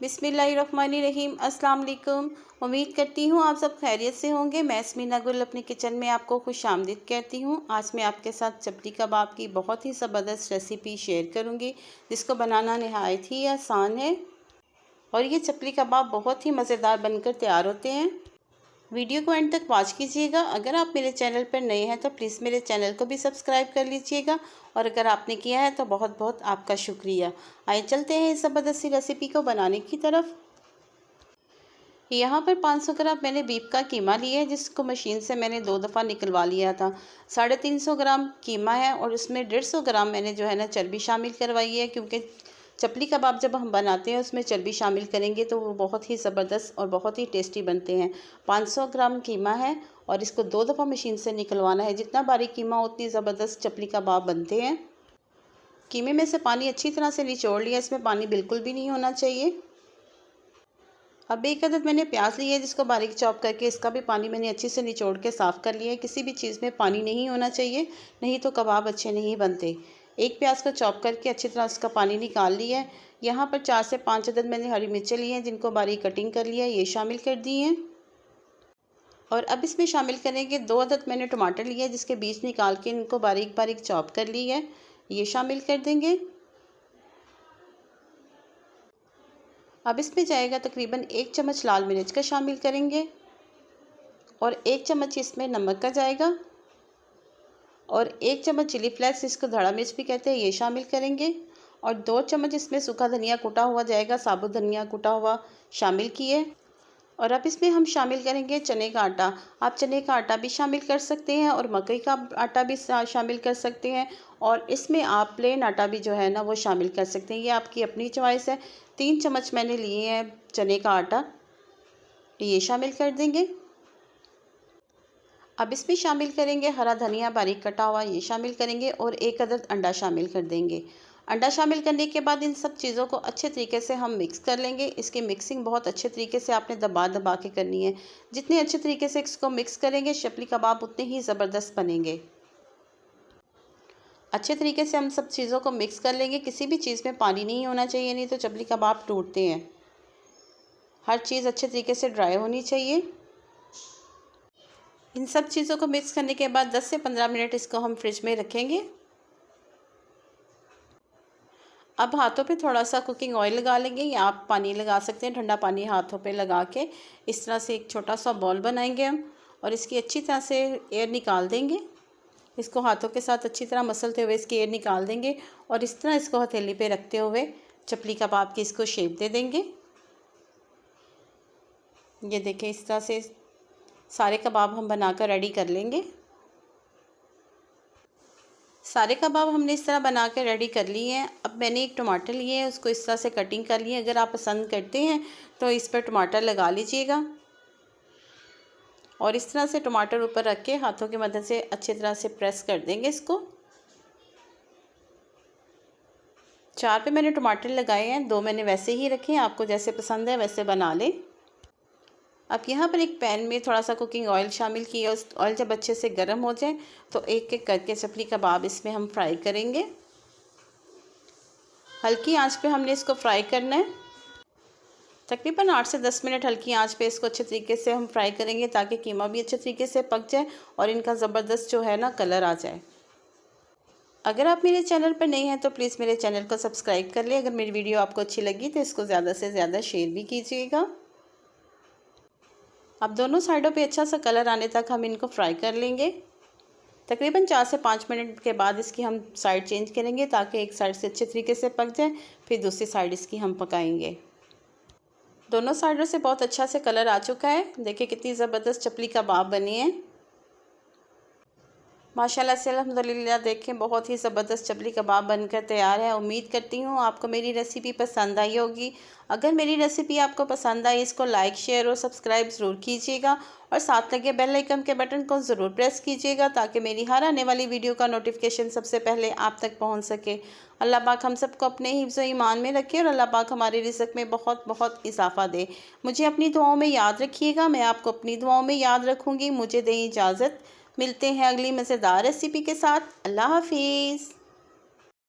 बिस्मिल्लाहिर्रहमानिर्रहीम। अस्सलाम वालेकुम। उम्मीद करती हूँ आप सब खैरियत से होंगे। मैं स्मीना गुल अपने किचन में आपको खुश आमदीद कहती हूँ। आज मैं आपके साथ चपली कबाब की बहुत ही ज़बरदस्त रेसिपी शेयर करूँगी, जिसको बनाना नहायत ही आसान है और ये चपली कबाब बहुत ही मज़ेदार बनकर तैयार होते हैं। वीडियो को एंड तक वॉच कीजिएगा। अगर आप मेरे चैनल पर नए हैं तो प्लीज़ मेरे चैनल को भी सब्सक्राइब कर लीजिएगा, और अगर आपने किया है तो बहुत बहुत आपका शुक्रिया। आइए चलते हैं इस ज़बरदस्त सी रेसिपी को बनाने की तरफ। यहाँ पर 500 ग्राम मैंने बीफ का कीमा लिया है, जिसको मशीन से मैंने 2 दफ़ा निकलवा लिया था। 350 ग्राम कीमा है और उसमें 150 ग्राम मैंने जो है ना चर्बी शामिल करवाई है, क्योंकि चपली कबाब जब हम बनाते हैं उसमें चर्बी शामिल करेंगे तो वो बहुत ही ज़बरदस्त और बहुत ही टेस्टी बनते हैं। 500 ग्राम कीमा है और इसको 2 दफ़ा मशीन से निकलवाना है। जितना बारीक कीमा उतनी ज़बरदस्त चपली कबाब बनते हैं। कीमे में से पानी अच्छी तरह से निचोड़ लिया, इसमें पानी बिल्कुल भी नहीं होना चाहिए। अब एक अदद मैंने प्याज लिया है, जिसको बारीक चॉप करके इसका भी पानी मैंने अच्छे से निचोड़ के साफ़ कर लिया है। किसी भी चीज़ में पानी नहीं होना चाहिए, नहीं तो कबाब अच्छे नहीं बनते। एक प्याज को चॉप करके अच्छी तरह उसका पानी निकाल लिया है। यहाँ पर 4 से 5 अदद मैंने हरी मिर्चें ली हैं, जिनको बारीक कटिंग कर लिया है, ये शामिल कर दी हैं। और अब इसमें शामिल करेंगे 2 अदद मैंने टमाटर लिए हैं, जिसके बीज निकाल के इनको बारीक बारीक चॉप कर ली है, ये शामिल कर देंगे। अब इसमें जाएगा तकरीबन 1 चम्मच लाल मिर्च का शामिल करेंगे, और 1 चम्मच इसमें नमक का जाएगा, और 1 चम्मच चिली फ्लेक्स, इसको धड़ा मिर्च भी कहते हैं, ये शामिल करेंगे। और 2 चम्मच इसमें सूखा धनिया कुटा हुआ जाएगा, साबुत धनिया कुटा हुआ शामिल किए। और अब इसमें हम शामिल करेंगे चने का आटा। आप चने का आटा भी शामिल कर सकते हैं और मकई का आटा भी शामिल कर सकते हैं, और इसमें आप प्लेन आटा भी जो है ना वो शामिल कर सकते हैं, ये आपकी अपनी चॉइस है। 3 चम्मच मैंने लिए हैं चने का आटा, ये शामिल कर देंगे। अब इसमें शामिल करेंगे हरा धनिया बारीक कटा हुआ, ये शामिल करेंगे, और 1 अदद अंडा शामिल कर देंगे। अंडा शामिल करने के बाद इन सब चीज़ों को अच्छे तरीके से हम मिक्स कर लेंगे। इसकी मिक्सिंग बहुत अच्छे तरीके से आपने दबा दबा के करनी है। जितने अच्छे तरीके से इसको मिक्स करेंगे चपली कबाब उतने ही ज़बरदस्त बनेंगे। अच्छे तरीके से हम सब चीज़ों को मिक्स कर लेंगे। किसी भी चीज़ में पानी नहीं होना चाहिए, नहीं तो चपली कबाब टूटते हैं। हर चीज़ अच्छे तरीके से ड्राई होनी चाहिए। इन सब चीज़ों को मिक्स करने के बाद 10 से 15 मिनट इसको हम फ्रिज में रखेंगे। अब हाथों पे थोड़ा सा कुकिंग ऑयल लगा लेंगे, या आप पानी लगा सकते हैं, ठंडा पानी हाथों पे लगा के इस तरह से एक छोटा सा बॉल बनाएंगे हम, और इसकी अच्छी तरह से एयर निकाल देंगे। इसको हाथों के साथ अच्छी तरह मसलते हुए इसकी एयर निकाल देंगे, और इस तरह इसको हथेली पे रखते हुए चपली कबाब की इसको शेप दे देंगे। ये देखें, इस तरह से सारे कबाब हम बनाकर रेडी कर लेंगे। सारे कबाब हमने इस तरह बना के रेडी कर लिए हैं। अब मैंने एक टमाटर लिए है, उसको इस तरह से कटिंग कर लिए। अगर आप पसंद करते हैं तो इस पर टमाटर लगा लीजिएगा, और इस तरह से टमाटर ऊपर रख के हाथों की मदद से अच्छी तरह से प्रेस कर देंगे इसको। 4 पे मैंने टमाटर लगाए हैं, 2 मैंने वैसे ही रखे हैं, आपको जैसे पसंद है वैसे बना लें। अब यहाँ पर एक पैन में थोड़ा सा कुकिंग ऑयल शामिल किया। उस ऑयल जब अच्छे से गर्म हो जाए तो एक एक करके चपली कबाब इसमें हम फ्राई करेंगे। हल्की आंच पे हमने इसको फ्राई करना है। तकरीबन 8 से 10 मिनट हल्की आंच पे इसको अच्छे तरीके से हम फ्राई करेंगे, ताकि कीमा भी अच्छे तरीके से पक जाए और इनका ज़बरदस्त जो है ना कलर आ जाए। अगर आप मेरे चैनल पर नए हैं तो प्लीज़ मेरे चैनल को सब्सक्राइब कर लें। अगर मेरी वीडियो आपको अच्छी लगी तो इसको ज़्यादा से ज़्यादा शेयर भी कीजिएगा। अब दोनों साइडों पे अच्छा सा कलर आने तक हम इनको फ्राई कर लेंगे। तकरीबन 4 से 5 मिनट के बाद इसकी हम साइड चेंज करेंगे, ताकि एक साइड से अच्छे तरीके से पक जाए, फिर दूसरी साइड इसकी हम पकाएंगे। दोनों साइडों से बहुत अच्छा से कलर आ चुका है। देखिए कितनी ज़बरदस्त चपली कबाब बनी है माशाल्लाह से अल्हम्दुलिल्लाह। देखें बहुत ही ज़बरदस्त चपली कबाब बनकर तैयार है। उम्मीद करती हूँ आपको मेरी रेसिपी पसंद आई होगी। अगर मेरी रेसिपी आपको पसंद आई, इसको लाइक शेयर और सब्सक्राइब ज़रूर कीजिएगा, और साथ लगे बेल आइकन के बटन को ज़रूर प्रेस कीजिएगा, ताकि मेरी हर आने वाली वीडियो का नोटिफिकेशन सबसे पहले आप तक पहुँच सके। अल्लाह पाक हम सबको अपने हिफ्ज़ ईमान में रखे, और अल्लाह पाक हमारे रिज़्क़ में बहुत बहुत इजाफ़ा दे। मुझे अपनी दुआओं में याद रखिएगा, मैं आपको अपनी दुआओं में याद रखूँगी। मुझे दें इजाज़त, मिलते हैं अगली मज़ेदार रेसिपी के साथ। अल्लाह हाफिज़।